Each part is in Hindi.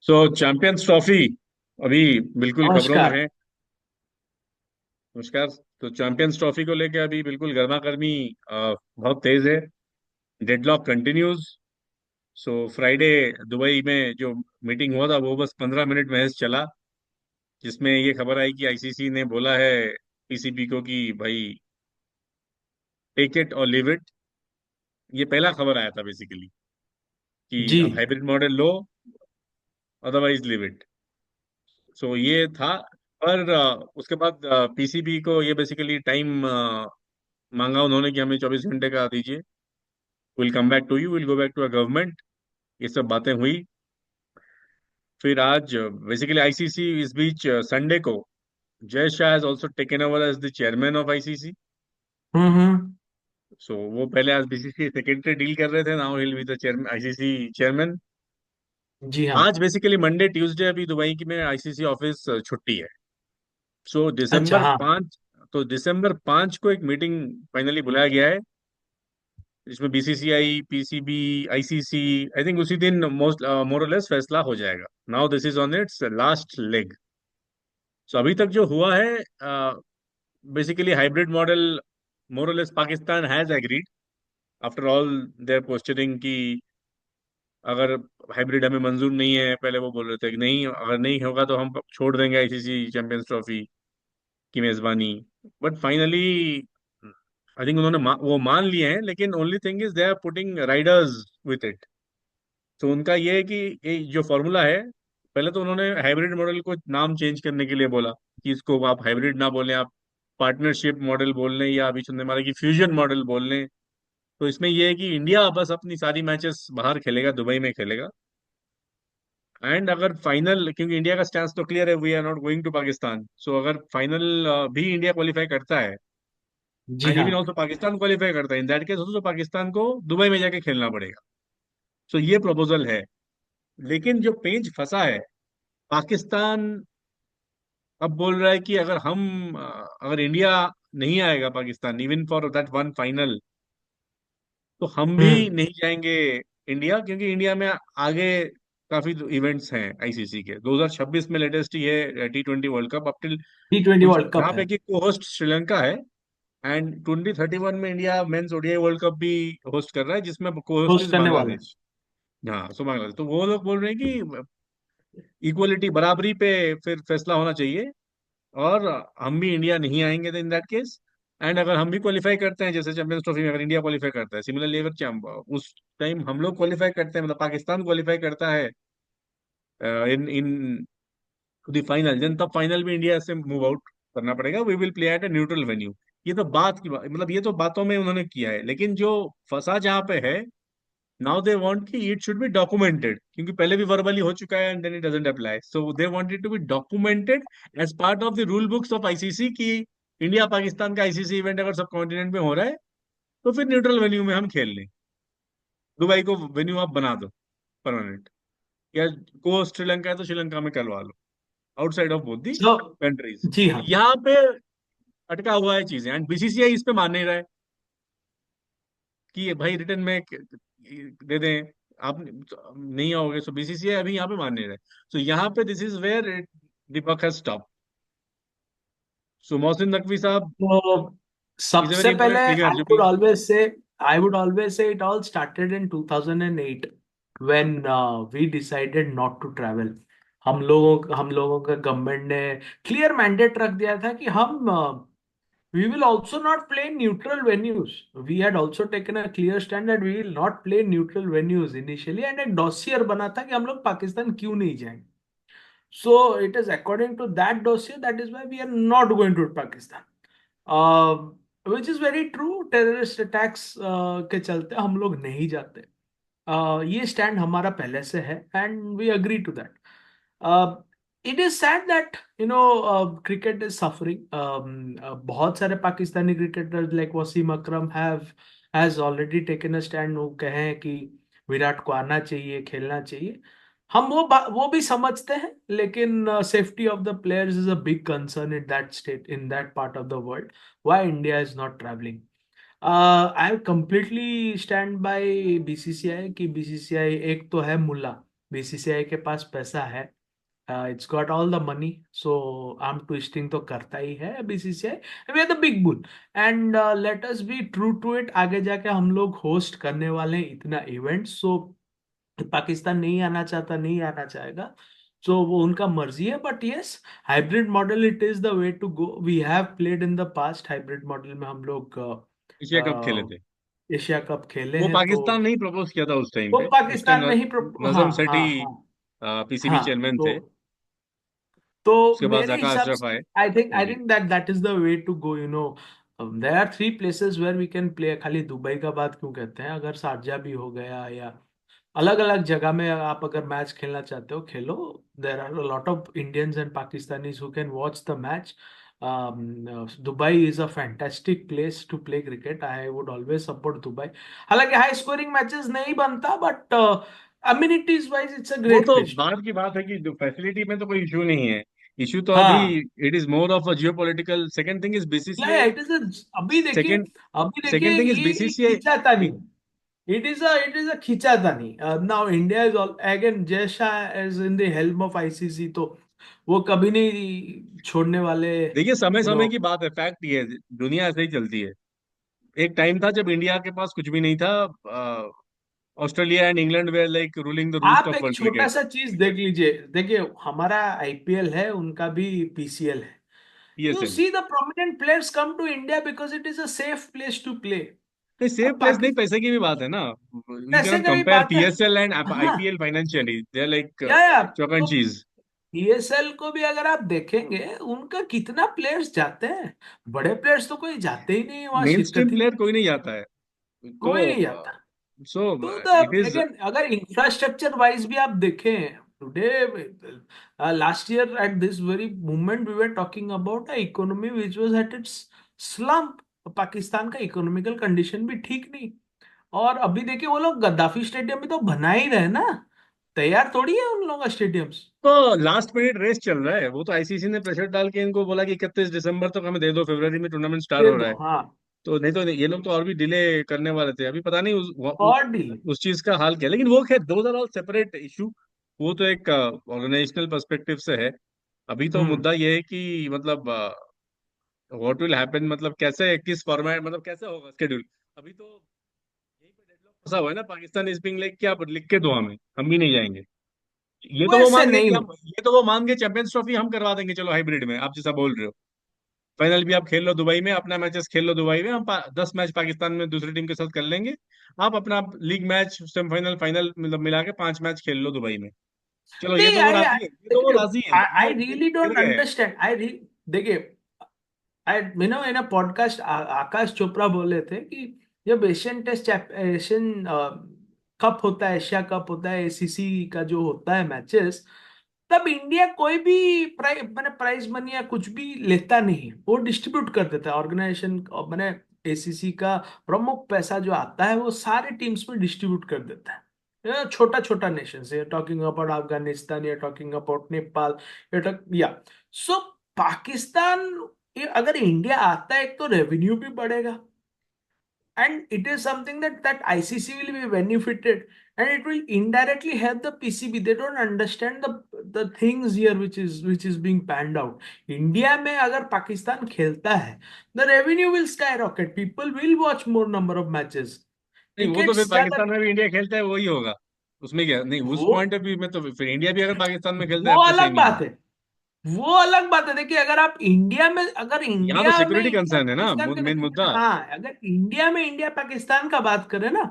सो चैंपियंस ट्रॉफी अभी बिल्कुल खबरों में नमस्कार। है। नमस्कार। तो चैंपियंस ट्रॉफी को लेके अभी बिल्कुल गर्मा गर्मी बहुत तेज है। Deadlock continues. So Friday Dubai में जो मीटिंग हुआ था वो बस 15 मिनट महज चला, जिसमें ये खबर आई कि आईसीसी ने बोला है पीसीबी को कि भाई टेक इट और लिव इट। ये पहला खबर आया था बेसिकली कि जी। अब हाइब्रिड मॉडल लो, अदरवाइज लिव इट। सो ये था। पर उसके बाद पीसीबी को ये बेसिकली टाइम मांगा उन्होंने कि हमें 24 घंटे का दीजिए। Will come back to you, will go back to a government. ये सब बातें हुई। फिर आज बेसिकली आईसीसी इस बीच संडे को Jay Shah has also taken over as the chairman of ICC. Hmm. So वो पहले आज बीसीसी सेक्रेटरी डील कर रहे थे, now he will be the chairman, ICC chairman. जी हाँ। आज बेसिकली मंडे ट्यूसडे अभी दुबई की में आईसीसी ऑफिस छुट्टी है। सो अच्छा, दिसंबर हाँ। 5 तो दिसंबर 5 को एक मीटिंग फाइनली बुलाया गया है, जिसमें BCCI, PCB, ICC, I think उसी दिन मोस्ट मोर और लेस फैसला हो जाएगा। Now this is on its last leg. So अभी तक जो हुआ है, basically hybrid model more or less Pakistan has agreed after all their posturing की अगर हाइब्रिड हमें मंजूर नहीं है। पहले वो बोल रहे थे कि नहीं, अगर नहीं होगा तो हम छोड़ देंगे आईसीसी चैंपियंस ट्रॉफी की मेजबानी। बट फाइनली आई थिंक उन्होंने वो मान लिए हैं, लेकिन only thing is they are putting riders with it. तो उनका ये है कि ये जो फॉर्मूला है, पहले तो उन्होंने हाइब्रिड मॉडल को नाम चेंज करने के लिए बोला कि इसको आप हाइब्रिड ना बोलें, आप पार्टनरशिप मॉडल बोल लें, या अभी सुनने मारा कि फ्यूजन मॉडल बोल लें। तो इसमें ये है कि इंडिया बस अपनी सारी मैचेस बाहर खेलेगा, दुबई में खेलेगा। एंड अगर फाइनल, क्योंकि इंडिया का स्टैंस तो क्लियर है, we are not going to Pakistan. So अगर फाइनल भी इंडिया क्वालिफाई करता है जी एंड हाँ। इवन ऑल्सो पाकिस्तान क्वालिफाई करता है, इन दैट केस तो पाकिस्तान को दुबई में जाके खेलना पड़ेगा। सो ये प्रपोजल है। लेकिन जो पेंच फंसा है, पाकिस्तान अब बोल रहा है कि अगर इंडिया नहीं आएगा Pakistan even for that one final, तो हम भी हम्म। नहीं जाएंगे इंडिया, क्योंकि इंडिया में आगे काफी इवेंट्स हैं आईसीसी के। 2026 में लेटेस्ट ही है T20 world cup, up till T20 कुछ वर्ल्ड कप जहाँ है। पे कि को होस्ट श्रीलंका है। एंड 2031 में India men's ODI world cup भी होस्ट कर रहा है, जिसमें को होस्ट होस्ट इज करने वाले हैं। बांग्लादेश। हाँ, सो बांग्लादेश, तो वो लोग बोल रहे हैं कि इक्वलिटी, बराबरी पे फिर फैसला होना चाहिए। और हम भी इंडिया नहीं आएंगे इन दैट केस। एंड अगर हम भी क्वालिफाई करते हैं, जैसे चैंपियंस ट्रॉफी में अगर इंडिया क्वालिफाई करता है, सिमिलरली अगर उस टाइम हम लोग क्वालिफाई करते हैं, मतलब पाकिस्तान क्वालिफाई करता है in into the final, then तब फाइनल भी इंडिया से मूव आउट करना पड़ेगा। We will play at a neutral venue. ये तो बात की बात, मतलब ये तो बातों में उन्होंने किया है, लेकिन जो फंसा जहाँ पे है, नाउ दे वांट कि इट शुड बी डॉक्यूमेंटेड, क्योंकि पहले भी वर्बली हो चुका है and then it doesn't apply. So they want it to be documented as part of the rule books of ICC की इंडिया पाकिस्तान का आईसीसी इवेंट अगर सब कॉन्टिनेंट में हो रहा है, तो फिर न्यूट्रल वेन्यू में हम खेल लें। दुबई को वेन्यू आप बना दो परमानेंट, या को श्रीलंका है तो श्रीलंका में करवा लो, outside of both the so countries. जी हाँ। यहाँ पे अटका हुआ है चीजें, एंड बीसीसीआई इस पे मान नहीं रहा है कि भाई रिटर्न में दे दें, आप नहीं आओगे। सो बीसीसीआई अभी यहाँ पे मान नहीं रहे। सो यहाँ पे this is where Deepak has stop. So Mohsin Naqvi साहब तो इज अ सबसे वेरी पहले इंपॉर्टेंट फिगर आई जो वुड कि always say I would always say it all started in 2008 when we decided not to travel. हम लोगों का गवर्नमेंट ने क्लियर मैंडेट रख दिया था कि हम we will also not play neutral venues. We had also taken a clear stand that we will not play neutral venues initially, and एक dossier बना था कि हम लोग पाकिस्तान क्यों नहीं जाएंगे. So it is according to that dossier that is why we are not going to Pakistan. Uh, which is very true. Terrorist attacks के चलते हम लोग नहीं जाते. ये स्टैंड हमारा पहले से है and we agree to that. It is sad that cricket is suffering. बहुत सारे Pakistani cricketers like Wasim Akram has already taken a stand. वो कहें कि विराट को आना चाहिए, खेलना चाहिए. हम वो भी समझते हैं, लेकिन safety of the players is a big concern in that state, in that part of the world. Why India is not travelling? I completely stand by BCCI कि बीसीसीआई एक तो है मुल्ला. बीसीसीआई के पास पैसा है, it's got all the money, so arm twisting तो करता ही है BCCI. We are the big bull, and let us be true to it, आगे जाके हम लोग होस्ट करने वाले हैं इतना इवेंट। सो पाकिस्तान नहीं आना चाहता, नहीं आना चाहेगा, सो वो उनका मर्जी है। But yes, hybrid model it is the way to go. We have played in the past hybrid model में, हम लोग एशिया कप खेले थे। एशिया कप खेले वो हैं। तो पाकिस्तान ने ही प्रपोज किया था उस टाइम वो पे। उस टाइम पाकिस्तान में ही हाँ नजम सेठी हाँ हाँ पीसीबी हाँ। चेयरमैन थे। तो उसके बाद मेरे जका हिसाब अशरफ से आए। आई जी। Think that is the way to go, you know. There are three places where we can play. खाली दुबई का बात क्यों कहते हैं, अगर शारजा भी हो गया या अलग अलग जगह में आप अगर मैच खेलना चाहते हो, खेलो। There are lot of Indians and Pakistanis who can watch the match. Dubai is a fantastic place to play cricket, I would always support Dubai. हालांकि हाई स्कोरिंग मैचेस नहीं बनता, but amenities wise it's a वो ग्रेट तो प्लेस। बात की बात है कि जो फैसिलिटी में तो कोई इशू नहीं है। इशू तो अभी हाँ, it is more of a geopolitical. Second thing is या बीसीसीआई। इट इज अभी देखिए, सेकेंड अभी देखिए सेकेंड थिंग इज ये बीसीसीआई। खींचाता नहीं। इट इज अ खींचाता नहीं। Now India is all again, Jay Shah is in the helm of ICC, तो वो कभी नहीं छोड़ने वाले, देखिए, समय यू समय नो। की बात है, फैक्ट ये है, दुनिया ऐसे ही चलती है। एक टाइम था जब इंडिया के पास कुछ भी नहीं था। Australia and England were like ruling the roost आप ऑफ एक वर्ल्ड छोटा क्रिकेट। सा चीज देख लीजिए, देखिए हमारा आईपीएल है, उनका भी पीसीएल है। You PSL. See the prominent players come to India because it is a safe place to play. नहीं, सेफ अब प्लेस नहीं, पाकिस्तान पैसे की भी बात है ना। वी कैन पैसे नॉट का भी कंपेयर बात है। पीएसएल एंड हाँ, IPL financially, they are like या चॉक एंड तो चीज। ईएसएल को भी अगर आप देखेंगे, उनका कितना प्लेयर्स जाते हैं, बड़े प्लेयर्स तो कोई जाते ही नहीं है, वहां मेन स्ट्रीम शिरकत ही नहीं, प्लेयर कोई नहीं जाता है। तो कोई नहीं जाता। सो तो द इट इज। अगेन, अगर इंफ्रास्ट्रक्चर वाइज भी आप देखें, today last year at this very moment we were talking about a economy which was at its slump. Pakistan का इकोनॉमिकल कंडीशन भी ठीक नहीं। और अभी देखिए, वो लोग गद्दाफी स्टेडियम भी तो बना ही रहे ना, तैयार थोड़ी है उन लोगों का स्टेडियम्स। तो लास्ट मिनट रेस चल रहा है, वो तो आईसीसी ने प्रेशर डाल के इनको बोला कि 31 दिसंबर तक हमें दे दो, फरवरी में टूर्नामेंट स्टार्ट दे हो रहा दो, है। हाँ। तो नहीं तो नहीं, ये लोग तो और भी डिले करने वाले थे। अभी पता नहीं और डील। उस चीज का हाल क्या है। लेकिन वो खैर, those are all separate issue. वो तो एक ऑर्गेनाइजेशनल पर्सपेक्टिव से है। अभी तो हम्म। मुद्दा ये है कि मतलब व्हाट विल हैपन, मतलब कैसे, किस फॉर्मेट, मतलब कैसे होगा स्केड्यूल। अभी तो यही पे डेडलॉक फंसा हुआ है ना। पाकिस्तान इज बिंग लाइक, क्या लिख के दो हमें, हम भी नहीं जाएंगे। ये वो तो वो ऐसे मान गए नहीं कि हो। हम, ये तो वो मान गए चैंपियंस ट्रॉफी हम करवा देंगे, चलो हाइब्रिड में, आप जैसा बोल रहे हो। फाइनल भी आप खेल लो दुबई में, अपना मैचेस खेल लो दुबई में, हम 10 मैच पाकिस्तान में दूसरी टीम के साथ कर लेंगे। आप अपना लीग मैच, सेमीफाइनल, फाइनल मतलब मिला के 5 मैच खेल लो दुबई में। चलो, ये नहीं, तो वो आई राजी है, ये तो वो देखिए, राजी है, आई ये रियली गिर डोंट गए हैं। अंडरस्टैंड। देखिए, आई इन अ पॉडकास्ट आकाश चोपड़ा बोले थे कि जब एशियन टेस्ट, एशियन कप होता है, एशिया कप होता है, एसीसी का जो होता है मैचेस, तब इंडिया कोई भी मैंने प्राइज मनी या कुछ भी लेता नहीं, वो डिस्ट्रीब्यूट कर देता है ऑर्गेनाइजेशन। मैंने एसीसी का प्रमुख पैसा जो आता है वो सारे टीम्स में डिस्ट्रीब्यूट कर देता है, छोटा छोटा नेशन से, टॉकिंग अबाउट अफगानिस्तान या टॉकिंग अबाउट नेपाल, या सो पाकिस्तान, अगर इंडिया आता है, एक तो रेवेन्यू भी बढ़ेगा, and it is something that ICC will be benefited, and it will indirectly help the PCB. They don't understand the things here which is being panned out. India में अगर पाकिस्तान खेलता है, the revenue will skyrocket. People will watch more number of matches. नहीं, वो तो फिर Tickets ज्यादा। पाकिस्तान में भी इंडिया खेलता है वही होगा। उसमें क्या नहीं, उस वो पॉइंट ऑफ व्यू में तो फिर इंडिया भी अगर पाकिस्तान में खेलता है वो अब तो अलग सेम ही है। बात है। वो अलग बात है। देखिए, अगर यहाँ तो इंडिया में सिक्योरिटी इंडिया कंसर्न है ना, पाकिस्तान का मेन देखिए, मुद्दा। हाँ, अगर इंडिया में इंडिया पाकिस्तान का बात करें ना,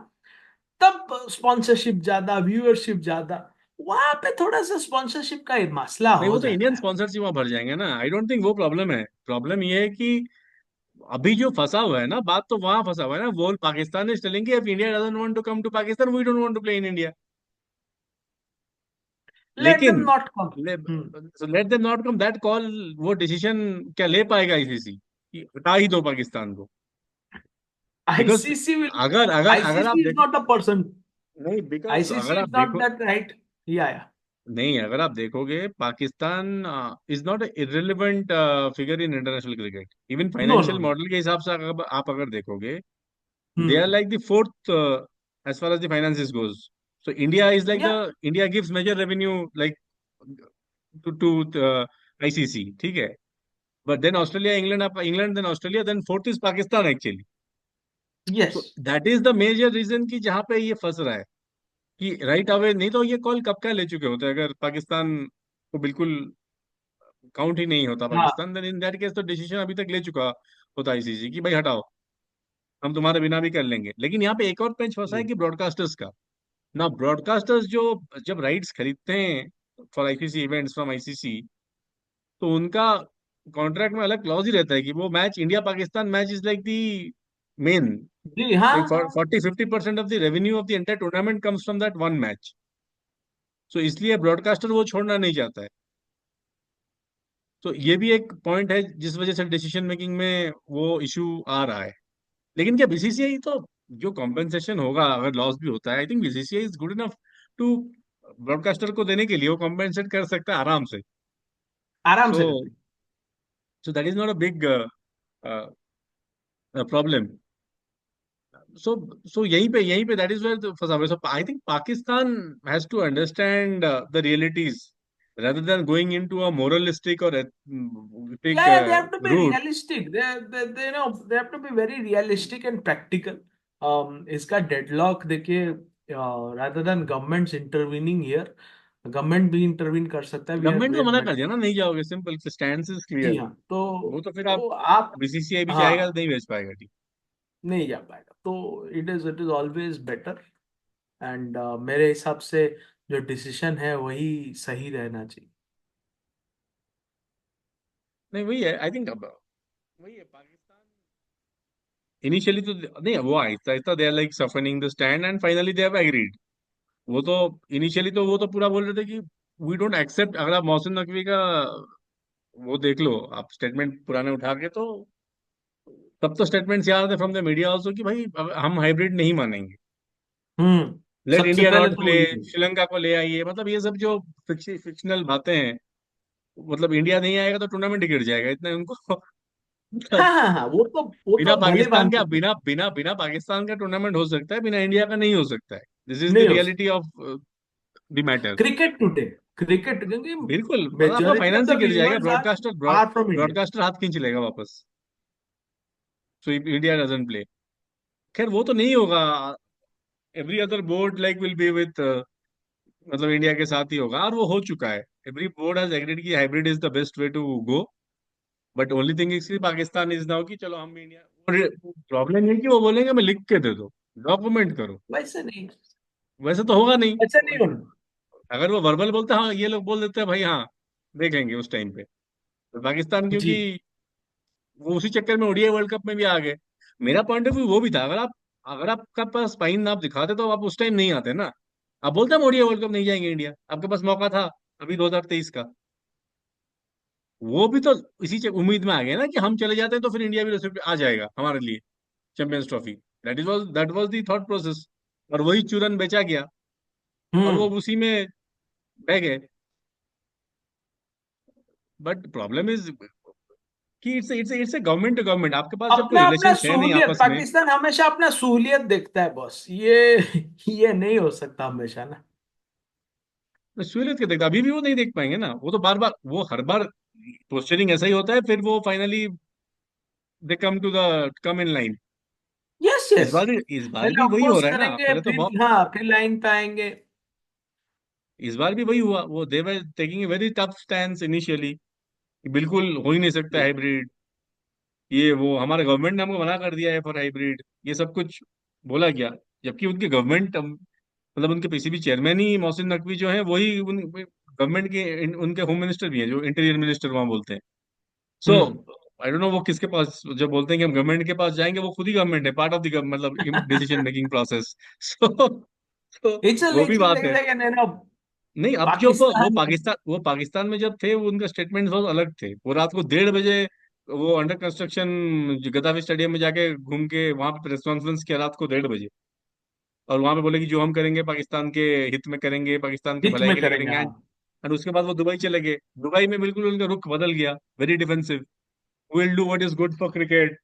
तब स्पॉन्सरशिप ज्यादा, व्यूअरशिप ज्यादा, वहां पे थोड़ा सा स्पॉन्सरशिप का मसला नहीं, हो वो तो जाता इंडियन है। स्पॉन्सर्स ही वहां भर जाएंगे ना। आई डोंट थिंक वो प्रॉब्लम है। प्रॉब्लम ये है कि अभी जो फंसा हुआ है ना, बात तो वहां फंसा हुआ है ना। वो Pakistan is telling if India doesn't want to come to Pakistan, we don't want to play in India. Let them लेकिन not come. Let them not come, that call, वो डिसीजन क्या ले पाएगा आईसीसी कि हटा ही दो पाकिस्तान को? बिकॉज आईसीसी विल, अगर अगर अगर आप आईसीसी इज देखो, नॉट द पर्सन, नहीं, बिकॉज अगर आईसीसी आप इज नॉट देखो, दैट राइट। या नहीं, अगर आप देखोगे, Pakistan is not irrelevant figure in international cricket. Even no no financial no. Model के हिसाब से आप अगर देखोगे, they are hmm. Like the fourth as far as the finances goes. So India is like या the India gives major revenue like to ICC, ठीक है. But then Australia, England, England, then Australia, then fourth is Pakistan actually. Yes. So that is the major reason कि जहाँ पे ये फंस रहा है कि राइट अवे, नहीं तो ये कॉल कब का ले चुके होते अगर पाकिस्तान को बिल्कुल काउंट ही नहीं होता हाँ Pakistan, then in that case तो डिसीजन अभी तक ले चुका होता आईसीसी कि भाई हटाओ, हम तुम्हारे बिना भी कर लेंगे. लेकिन यहाँ पे एक और पेंच फंसा है जी. कि ब्रॉडकास्टर्स का. ना ब्रॉडकास्टर्स जो जब राइट्स खरीदते हैं for ICC events from ICC, तो उनका कॉन्ट्रैक्ट में अलग क्लॉज ही रहता है कि वो match, India Pakistan match is like the main, जी हाँ like for हाँ. 40-50% of the revenue of the entire tournament comes from that one match. So इसलिए ब्रॉडकास्टर वो छोड़ना नहीं चाहता है. तो ये भी एक पॉइंट है जिस वजह से डिसीजन मेकिंग में वो इशू आ रहा है. लेकिन क्या बीसीसीआई तो, जो कॉम्पेंसेशन होगा अगर लॉस भी होता है, I think BCCI is good enough to broadcaster को देने के लिए वो कॉम्पेंसेट कर सकता है आराम से. आराम सो से कर दी. So that is not a big problem. so so यहीं पे दैट इज वेयर फंसा हुआ है. So I think Pakistan has to understand the realities rather than going into a moralistic or ethnic Yeah, they have to be route. realistic. They you know they have to be very realistic and practical. इसका डेडलॉक देखिए, rather than governments intervening here, government भी इंटरवीन कर सकता है. वी आर गवर्नमेंट को वेयर मना कर दिया मेंटल. ना, नहीं जाओगे, सिंपल स्टैंड इज जी क्लियर. हाँ. तो वो तो फिर आप, तो आप, बीसीसीआई भी चाहेगा तो हाँ, नहीं भेज पाएगा टीम. नहीं जा पाएगा. तो it is always better. And मेरे हिसाब से जो डिसीजन है वही सही रहना चाहिए. नहीं वही है, आई थिंक अब वही है पाकिस्तान. इनिशियली तो नहीं, वो आहिस्ता आहिस्ता they are like softening the stand and finally they have agreed. वो तो इनिशियली तो वो तो पूरा बोल रहे थे कि वी डोंट एक्सेप्ट. अगर आप मोहसिन नकवी का वो देख लो आप स्टेटमेंट पुराने उठा के, तो तब तो स्टेटमेंट्स याद है फ्रॉम द मीडिया आल्सो कि भाई हम हाइब्रिड नहीं मानेंगे, लेट सबसे इंडिया पहले नॉट तो प्ले, वही थी. श्रीलंका को ले आइए, मतलब ये सब जो फिक्शनल बातें हैं. मतलब इंडिया नहीं आएगा तो टूर्नामेंट ही गिर जाएगा, इतना उनको हाँ मतलब हाँ हाँ, वो बिना तो भले पाकिस्तान बांध का, चुके हैं. बिना पाकिस्तान का टूर्नामेंट हो सकता है, बिना इंडिया का नहीं हो सकता है. दिस इज द नहीं हो सकता. Reality of the matter. Cricket today, cricket, क्योंकि बिल्कुल, मतलब आपका मेजोरिटी ऑफ फाइनेंस ही द गिर जाएगा. Viewers are broadcaster are from India. Broadcaster हाथ खींच लेगा वापस. So India doesn't play. खैर वो तो नहीं होगा. Every other board like will be with, मतलब इंडिया के साथ ही होगा, और वो हो चुका है. एवरी बोर्ड हैज एग्रीड कि hybrid is the best way to go. But only thing is कि पाकिस्तान इज नाउ कि चलो हम भी इंडिया. प्रॉब्लम ये है कि वो बोलेंगे हमें लिख के दे दो, डॉक्यूमेंट करो. वैसे नहीं, वैसे तो होगा नहीं. वैसे नहीं होना. अगर वो वर्बल बोलते हैं, हाँ ये लोग बोल देते हैं भाई हाँ देख लेंगे उस टाइम पे. तो पाकिस्तान जी. क्योंकि वो उसी चक्कर में ओडीआई वर्ल्ड कप में भी आ गए. मेरा पॉइंट ऑफ व्यू वो भी था, अगर आपका पास स्पाइन आप दिखाते तो आप उस टाइम नहीं आते ना. आप बोलते हम ओडीआई वर्ल्ड कप नहीं जाएंगे इंडिया, आपके पास मौका था अभी 2023 का. वो भी तो इसी उम्मीद में आ गए ना कि हम चले जाते हैं तो फिर इंडिया भी रेसिपी आ जाएगा हमारे लिए, champions trophy. That was the thought process. और वही चूरन बेचा गया और वो हम्म. उसी में बह गए. बट प्रॉब्लम इज कि it's a government to government. आपके पास जब कोई अपना अपना रिलेशन है नहीं सहूलियत, आपस में. पाकिस्तान हमेशा अपना सहूलियत देखता है बॉस. ये नहीं हो सकता हमेशा ना. तो सहूलियत के देखते अभी भी वो नहीं देख पाएंगे ना. वो तो बार बार, वो हर बार पोस्चरिंग ऐसा ही होता है, फिर वो finally they come in line. Yes yes. इस बार पहले भी वही हो अपोज रहा है ना. करेंगे, पहले तो बहुत, फिर हाँ, फिर लाइन पे आएंगे. इस बार भी वही हुआ. वो they were taking a very tough stand initially, बिल्कुल हो ही नहीं सकता हाइब्रिड. ये वो हमारे गवर्नमेंट ने हमको मना कर दिया है फॉर हाइब्रिड, ये सब कुछ बोला गया. जबकि उनके गवर्नमेंट, मतलब उनके पीसीबी चेयरमैन ही मोहसिन नकवी जो है वही उन गवर्नमेंट के उनके होम मिनिस्टर भी हैं, जो इंटीरियर मिनिस्टर वहां बोलते हैं. सो हम्म. आई डोंट नो वो किसके पास जब बोलते हैं कि हम गवर्नमेंट के पास जाएंगे, वो खुद ही गवर्नमेंट है, पार्ट ऑफ द मतलब डिसीजन मेकिंग प्रोसेस. सो तो वो भी बात है. लेकिन है ना, नहीं अब जो पाकिस्तान. वो पाकिस्तान में जब थे, वो उनका स्टेटमेंट बहुत अलग थे. वो रात को 1:30 बजे वो अंडर कंस्ट्रक्शन गद्दाफी स्टेडियम में जाके घूम के वहां पे प्रेस कॉन्फ्रेंस किया रात को 1:30 बजे. और वहां पे बोले कि जो हम करेंगे पाकिस्तान के हित में करेंगे, पाकिस्तान के हित भलाई में के लिए करेंगे, करेंगे. हाँ. और उसके बाद वो दुबई चले गए. दुबई में बिल्कुल उनका रुख बदल गया, very defensive. Will do what is good for cricket.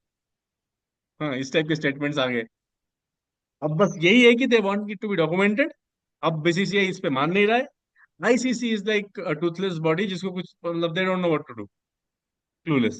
हाँ, इस टाइप के स्टेटमेंट्स आ गए. अब बस यही है कि they want it to be documented. अब बीसीसीआई इस पे मान नहीं रहा है। ICC is like toothless body, जिसको कुछ मतलब they don't know what to do, clueless.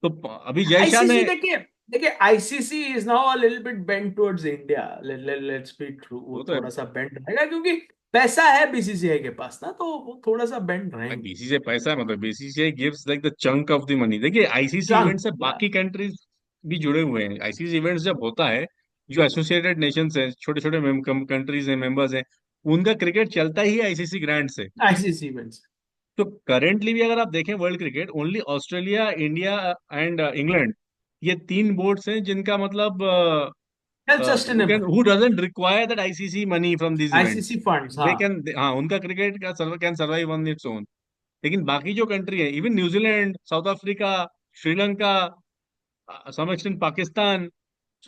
तो अभी जयशाह ने, आईसीसी देखिए, देखिए ICC is now a little bit bent towards India, let's be true, वो वो तो है थोड़ा सा बेंट रहेगा क्योंकि पैसा है बीसीसीआई के पास ना, तो वो थोड़ा सा बेंट भाई, रहेंगे। बीसीसीआई पैसा है, मतलब BCCI gives like the chunk of the money. देखिए आईसीसी इवेंट जंग से या बाकी कंट्रीज भी जुड़े हुए हैं। आईसीसी इवेंट्स जब होता है, जो एसोसिएटेड नेशंस हैं, छोटे छोटे कंट्रीज हैं, मेंबर्स हैं, उनका क्रिकेट चलता ही आईसीसी ग्रैंड से। आईसीसी इवेंट्स, तो करेंटली भी अगर आप देखें world cricket, only Australia, India and England, ये तीन बोर्ड्स हैं जिनका मतलब self sustainable, who doesn't require that ICC money from these ICC events. Funds, They हाँ। can, हाँ, उनका क्रिकेट का सर्व can survive on its own. लेकिन बाकी जो कंट्री है, even New Zealand, South Africa, Sri Lanka, some extent Pakistan,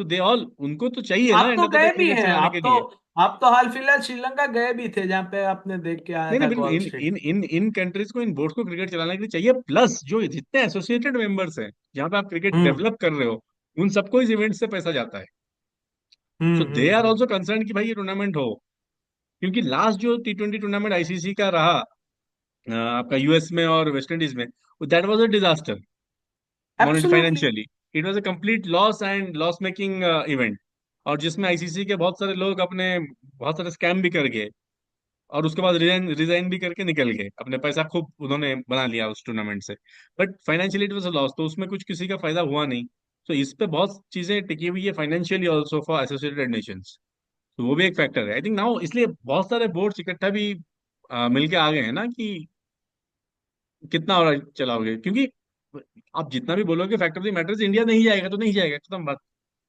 so they all, उनको तो चाहिए ना आप एंड तो ऑफ द डे गए भी क्रिकेट हैं, चलाने आप के तो, लिए। आप तो हाल फिलहाल श्रीलंका गए भी थे, जहाँ पे आपने देख के आया नहीं नहीं, था बिल्कुल, गॉल इन स्टेडियम। इन इन इन कंट्रीज को, इन बोर्ड्स को क्रिकेट चलाने के लिए चाहिए, प्लस जो जितने एसोसिएटेड मेंबर्स हैं, जहाँ पे आप क्रिकेट हम्म डेवलप कर रहे हो, उन सबको इस इवेंट से पैसा जाता है। So they are hmm. Also concern कि भाई ये टूर्नामेंट हो। क्योंकि लास्ट जो T20 टूर्नामेंट आईसीसी का रहा, आपका यूएस में और वेस्ट इंडीज में, that was a disaster monetary absolutely. Financially. It was a complete loss and loss making event. और जिसमें आईसीसी के बहुत सारे लोग अपने बहुत सारे स्कैम भी कर गए, और उसके बाद रिजाइन रिजाइन भी करके निकल गए, अपने पैसा खूब उन्होंने बना लिया उस टूर्नामेंट से। But financially it was a loss, तो उसमें कुछ किसी का फायदा हुआ नहीं। तो इस पे बहुत चीजें टिकी हुई है financially also for associated Nations. तो वो भी एक फैक्टर है आई थिंक नाउ, इसलिए बहुत सारे बोर्ड्स इकट्ठा भी मिलके आ गए हैं ना, कि कितना और चलाओगे। क्योंकि आप जितना भी बोलोगे fact of the matters, India नहीं जाएगा तो नहीं जाएगा, खत्म बात।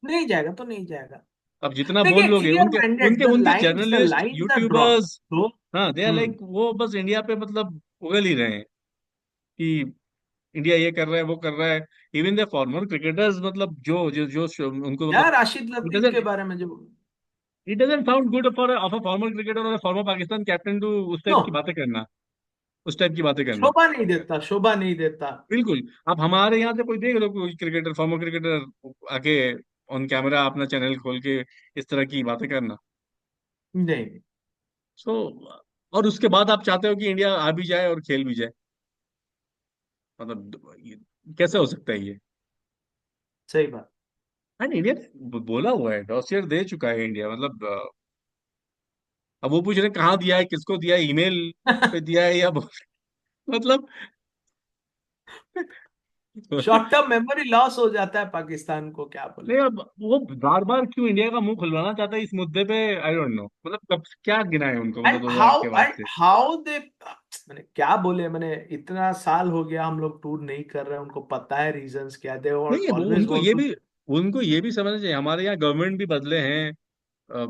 नहीं जाएगा तो नहीं जाएगा। अब जितना बोल देखिए लोगे, क्लियर उनके माइंडेड, उनके उनके the journalist, lines are drawn. YouTubers, तो हाँ, दे आर लाइक, वो बस इंडिया पे मतलब उगल ही रहे हैं कि इंडिया ये कर रहा है, वो कर रहा है। इवन द फॉर्मर क्रिकेटर्स, मतलब जो उनको यार मतलब, राशिद इट लतीफ के डजंट बारे में जो, it doesn't sound good for of a former cricketer और फॉर्मर पाकिस्तान कैप्टन टू उस नो, टाइप की बातें करना, उस टाइप की बातें करना। शोभा नहीं देता, शोभा नहीं देता। बिल्कुल। आप हमारे यहाँ से कोई देख लो, कोई क्रिकेटर, फॉर्मर क्रिकेटर आके ऑन कैमरा अपना चैनल खोल के इस तरह की बातें करना। नहीं, सो और उसके बाद आप चाहते हो कि इंडिया आ भी जाए और खेल भी जाए, मतलब कैसे हो सकता है ये। सही बात। एंड इंडिया ने बोला हुआ है, डॉसियर दे चुका है इंडिया, मतलब अब वो पूछ रहे हैं कहाँ दिया है, किसको दिया है, ईमेल पे दिया है या मतलब शॉर्ट टर्म मेमोरी लॉस हो जाता है पाकिस्तान को, क्या बोले। नहीं, अब वो बार बार क्यों इंडिया का मुंह खुलवाना चाहता है इस मुद्दे पे, आई डोंट नो, मतलब कब क्या गिना है उनको, मतलब 2008 के बाद एंड से। हाउ दे, मैंने क्या बोले, मैंने इतना साल हो गया हम लोग टूर नहीं कर रहे हैं, उनको पता है रीजंस क्या, दे नहीं, वो ऑलवेज उनको वांट ये टू। भी, उनको ये भी समझना चाहिए, हमारे यहाँ गवर्नमेंट भी बदले हैं,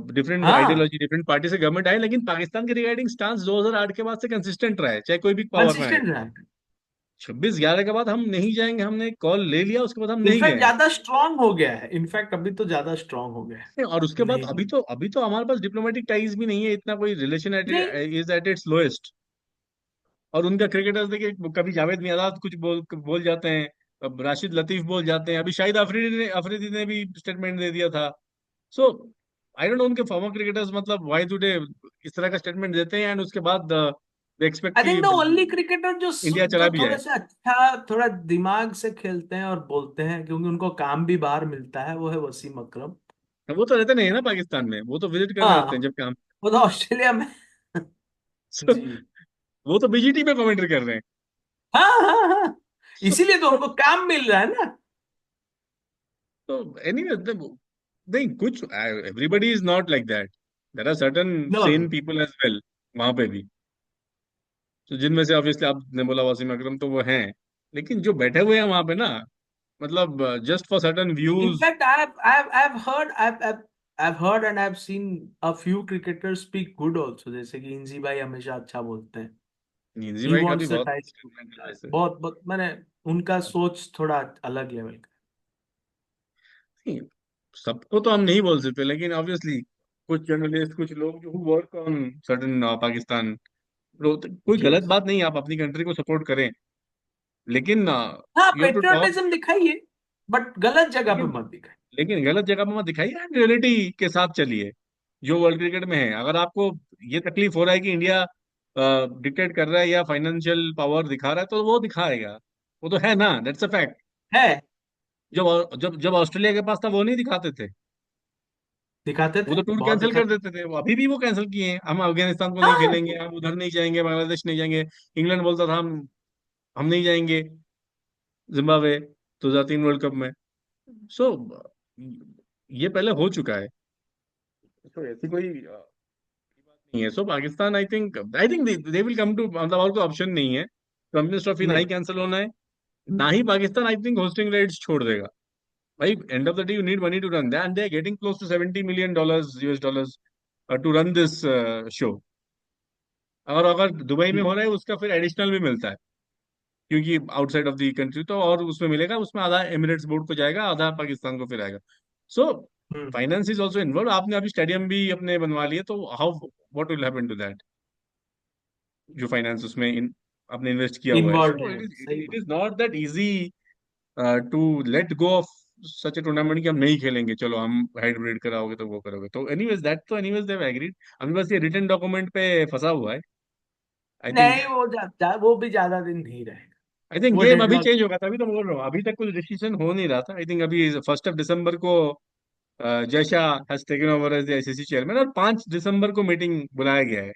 डिफरेंट हाँ, आइडियोलॉजी, डिफरेंट पार्टी से गवर्नमेंट आए, लेकिन पाकिस्तान के रिगार्डिंग स्टांस 2008 के बाद से कंसिस्टेंट रहा है, चाहे कोई भी पावर में आए। कंसिस्टेंट रहा। 26/11 के बाद हम नहीं जाएंगे, हमने कॉल ले लिया, उसके बाद हम नहीं इनफैक्ट गए। ज्यादा स्ट्रांग हो गया है, इनफैक्ट अभी तो ज्यादा स्ट्रांग हो गया है। नहीं, और उसके बाद नहीं अभी तो हमारे पास डिप्लोमेटिक टाइज भी नहीं है, इतना कोई रिलेशन नहीं। Is at its lowest. और उनका क्रिकेटर्स देखिए, कभी जावेद मियादाद कुछ बोल बोल जाते हैं, अब राशिद लतीफ बोल जाते हैं, अभी शाहिद अफरीदी ने भी स्टेटमेंट दे दिया था। सो आई डोंट नो उनके फॉर्मर क्रिकेटर्स मतलब वाई टुडे इस तरह का स्टेटमेंट देते हैं, एंड उसके बाद दे एक्सपेक्ट आई कि थिंक द ओनली क्रिकेटर जो इंडिया चला जो भी थोड़े जाए। से अच्छा, थोड़ा दिमाग से खेलते हैं और बोलते हैं, क्योंकि उनको काम भी बाहर मिलता है, वो है वसीम अकरम। वो तो रहते नहीं है ना पाकिस्तान में, वो तो विजिट करने हाँ, आते हैं जब काम। वो तो ऑस्ट्रेलिया में। So, जी। वो तो बीजीटी पे कमेंट्री कर रहे हैं। हाँ हाँ हाँ, So, इसीलिए तो उनको काम मिल रहा है ना। तो एनीवे, नहीं कुछ, everybody is not like that, there are certain no sane people as well वहां पे भी। तो जिनमें से ऑब्वियसली आपने बोला वसीम अकरम, तो वो हैं, लेकिन जो बैठे हुए हैं वहां पे ना, मतलब just for certain views. In fact I've heard, I've heard and I've seen a few cricketers speak good also, जैसे कि इंजी भाई हमेशा अच्छा बोलते हैं। निंजी ही भाई का भी wants the बहुत type, स्टेटमेंट है वैसे। बहुत बहुत मैंने, उनका सोच थोड़ा अलग लेवल का। नहीं, सबको तो हम नहीं बोल सकते, लेकिन ऑब्वियसली कुछ जर्नलिस्ट, कुछ लोग जो वर्क ऑन सर्टेन पाकिस्तान, कोई जी। गलत बात नहीं, आप अपनी कंट्री को सपोर्ट करें, लेकिन हाँ, you have to talk. Patriotism दिखाइए, बट गलत जगह पे लेकिन मत दिखाइए। लेकिन गलत जगह पे मत दिखाइए, रियलिटी के साथ चलिए। जो वर्ल्ड क्रिकेट में है। अगर आपको ये तकलीफ हो रहा है कि इंडिया डिक्टेट कर रहा है या फाइनेंशियल पावर दिखा रहा है, तो वो दिखाएगा। वो तो है ना, दैट्स अ फैक्ट। है। जब जब जब ऑस्ट्रेलिया के पास था, वो नहीं दिखाते थे। दिखाते वो थे, तो टूर बहुत कैंसिल कर दिखाते। देते थे। वो अभी भी वो कैंसिल किए हैं, हम अफगानिस्तान को नहीं हाँ। खेलेंगे, हम उधर नहीं जाएंगे, बांग्लादेश नहीं जाएंगे। इंग्लैंड बोलता था हम नहीं जाएंगे जिम्बाब्वे 2003 वर्ल्ड कप में। सो ये पहले हो चुका है। तो ऐसी कोई बात नहीं है। So Pakistan, I think they will come to, मतलब और कोई ऑप्शन नहीं है। चैंपियंस ट्रॉफी ना ही नहीं। कैंसिल होना है, ना ही Pakistan I think hosting rights छोड़ देगा। भाई end of the day you need money to run that, and they are getting close to $70 million US dollars to run this show. और अगर दुबई में हो रहा है, उसका फिर एडिशनल भी मिलता है, क्योंकि आउटसाइड ऑफ द कंट्री, तो और उसमें मिलेगा। उसमें आधा एमिरेट्स बोर्ड को जाएगा, आधा पाकिस्तान को फिर आएगा। So hmm. Finance is also involve. आपने अभी स्टेडियम भी अपने बनवा लिए, तो how, what will happen to that, जो फाइनेंस उसमें आपने इन्वेस्ट किया हुआ है। इन्वॉल्व सो है, इट इज सही इट बात। Is not that easy to let go of such a tournament कि हम नहीं खेलेंगे, चलो हम हाइब्रिड कराओगे तो वो करोगे तो। एनीवेज दैट, तो एनीवेज दे हैव एग्रीड। अभी बस ये रिटन डॉक्यूमेंट पे फंसा हुआ है, आई थिंक। नहीं, वो भी ज्यादा दिन नहीं रहेगा। आई थिंक वो गेम अभी डेडलॉक। चेंज होगा, तभी तो बोल रहा हूँ। अभी तक कुछ डिसीजन हो नहीं रहा था। आई थिंक अभी 1 दिसंबर को Jay Shah has taken over as the ICC chairman, और 5 दिसंबर को मीटिंग बुलाया गया है।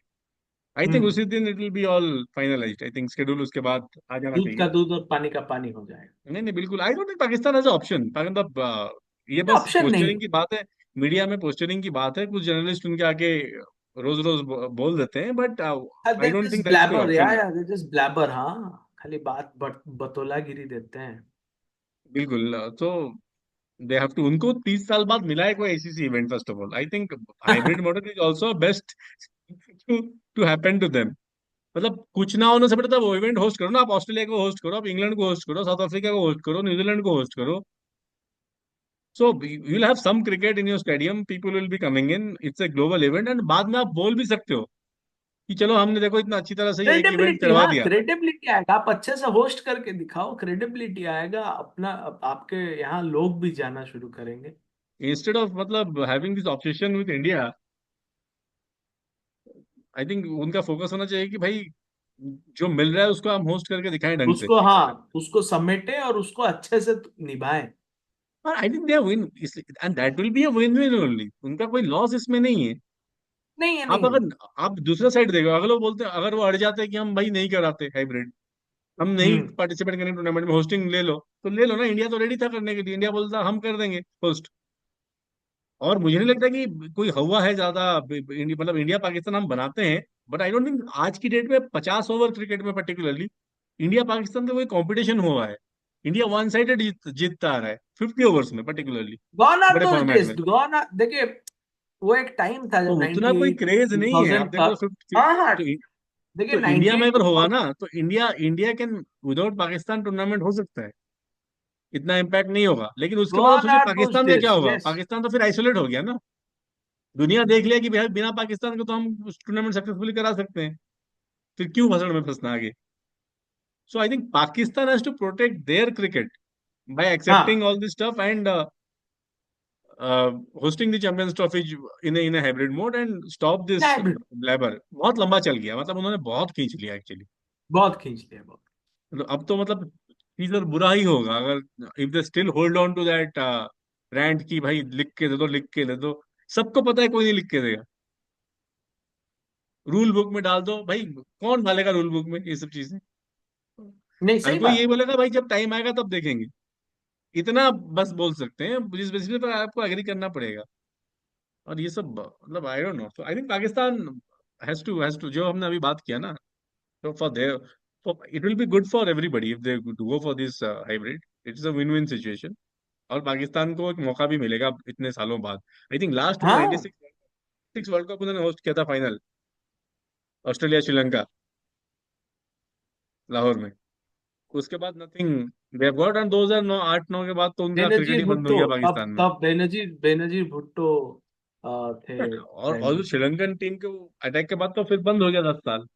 I think hmm. उसी दिन it will be all finalised. I think schedule उसके बाद आ जाना दूध चाहिए। का दूध और पानी का पानी हो जाएगा। नहीं नहीं, बिल्कुल। I don't think Pakistan as option, मतलब ये बस ऑप्शन नहीं पोस्चरिंग है। की बात है। मीडिया में पोस्चरिंग की बात है, कुछ जर्नलिस्ट उनके आके रोज रोज बोल देते हैं, but they I don't just think that is कोई ब्लैबर ऑप्शन है। यार, दे जस्ट ब्लैबर। हाँ, खाली बतौलागिरी देते हैं। बिल्कुल। तो दे हैव टू, उनको 30 साल बाद मिला है कोई ICC event. First of all I think hybrid model is also best to to happen to them. मतलब कुछ ना होने से बेटर तो वो इवेंट होस्ट करो ना। आप ऑस्ट्रेलिया को होस्ट करो, आप इंग्लैंड को होस्ट करो, साउथ अफ्रीका को होस्ट करो, न्यूजीलैंड को होस्ट करो। So you will have some cricket in your stadium, people will be coming in, it's a global event, and बाद में आप बोल भी सकते हो कि चलो हमने देखो इतना अच्छी तरह से ये एक इवेंट क्रेडिबिलिटी, करवा हाँ, दिया। क्रेडिबिलिटी आएगा। आप अच्छे से होस्ट करके दिखाओ, क्रेडिबिलिटी आएगा अपना। आपके यहाँ लोग भी जाना शुरू करेंगे। इंस्टेड ऑफ मतलब having this obsession with India, I think उनका फोकस होना चाहिए कि भाई जो मिल रहा है उसको हम होस्ट करके दिखाएं ढंग से। उसको, हाँ, उसको समेटे और उसको अच्छे से निभाएं। और आई think they win, and that will be a win win only. उनका कोई लॉस इसमें नहीं है। नहीं है, आप नहीं है। अगर, आप दूसरा साइड देखो, अगर वो बोलते, अगर वो अड़ जाते हैं कि हम भाई नहीं कराते हाइब्रिड, हम नहीं हम्म। पार्टिसिपेट करेंगे टूर्नामेंट में, होस्टिंग ले लो, तो ले लो ना। इंडिया तो रेडी था करने के लिए, इंडिया बोलता हम कर देंगे होस्ट। और मुझे नहीं लगता कि कोई हवा है ज्यादा। मतलब इंडिया पाकिस्तान हम बनाते हैं, बट आई डोंट थिंक आज की डेट में 50 ओवर क्रिकेट में पर्टिकुलरली इंडिया पाकिस्तान का कोई कंपटीशन हुआ है। इंडिया वन साइडेड जीतता आ रहा है 50 ओवर्स में पर्टिकुलरली, गॉन आर बड़े दोज फॉर्मेट डेज, में। Gone are. देखिए, वो एक टाइम था तो जब उतना कोई 98, क्रेज नहीं है। आप 2000। देखो 50, हाँ हाँ। तो देखिए तो इंडिया में 98, अगर होगा 2000। ना, तो India India can without Pakistan tournament हो सकता है। इतना इम्पैक्ट नहीं होगा, लेकिन उसके बाद आप गॉन सोचिए आर दोज पाकिस्तान का क्या डेज, होगा। यस। पाकिस्तान तो फिर आइसोलेट हो गया ना। दुनिया देख लिया कि भाई बिना पाकिस्तान के तो हम टूर्नामेंट सक्सेसफुली करा सकते हैं, फिर क्यों भसड़ में फंसना आगे। So I think Pakistan has to protect their cricket by हाँ। Accepting all this stuff and hosting the Champions Trophy in a hybrid mode, and stop this नहीं, ब्लैबर। बहुत लंबा चल गया, मतलब उन्होंने बहुत खींच लिया एक्चुअली। बहुत खींच लिया, बहुत। मतलब अब तो मतलब चीज और बुरा ही होगा अगर if they still hold on to that rant की भाई लिख के दे दो, लिख के दे दो। सबको पता है कोई नहीं लिख के देगा। रूल बुक में डाल दो भाई, कौन डालेगा रूल बुक में ये सब चीजें। नहीं, हर सही कोई यही बात। बोलेगा भाई जब टाइम आएगा तब देखेंगे। इतना बस बोल सकते हैं, जिस बेसिस पे आपको एग्री करना पड़ेगा। और ये सब मतलब आई डोंट नो। तो I think Pakistan has to जो हमने अभी बात किया ना, तो for there, for it will be good for everybody if they go for this hybrid. It's a win win situation. और पाकिस्तान को एक मौका भी मिलेगा इतने सालों बाद। आई थिंक लास्ट वो हाँ। 96 वर्ल्ड कप उन्होंने होस्ट किया था फाइनल, ऑस्ट्रेलिया श्रीलंका, लाहौर में। उसके बाद nothing they have got, and 2009 8 9 के बाद तो उनका क्रिकेट बेनजीर ही बंद हो भुट्टो। गया तब पाकिस्तान में। तब बेनजीर भुट्टो थे और पहले। श्रीलंकन टीम के अटैक के बाद तो फिर बंद हो गया 10 साल हाँ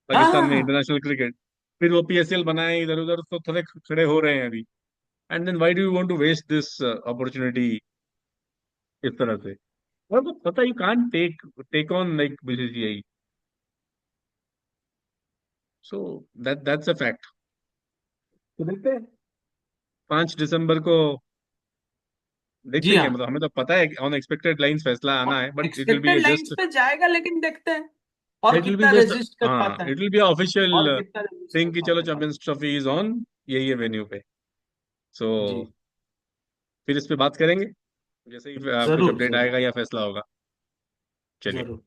पाकिस्तान हाँ में हाँ। International cricket. फिर वो पीएसएल बनाए इधर उधर, तो थोड़े खड़े हो रहे हैं अभी। And then why do you want to waste this opportunity इस तरह से। और तो पता, you can't take on like BCCI, so that's a fact. तो देखते हैं 5 दिसंबर को, देखते जी हैं क्या, हाँ, मतलब हमें तो पता है ऑन एक्सपेक्टेड लाइंस फैसला आना है, but it will be expected lines just, पे जाएगा, लेकिन देखते हैं और इट विल बी कितना जस्ट, रेजिस्ट कर हाँ पाता है। इट विल बी ऑफिशियल और कितना रेजिस्ट कर थिंग कि चलो पाता है। चैंपियंस ट्रॉफी इज ऑन, यही है वेन्यू पे। सो जी, फिर इस पे बात करेंगे जैसे ही कुछ जरूर अपडेट जरूर आएगा या फैसला होगा। चलिए। जरूर।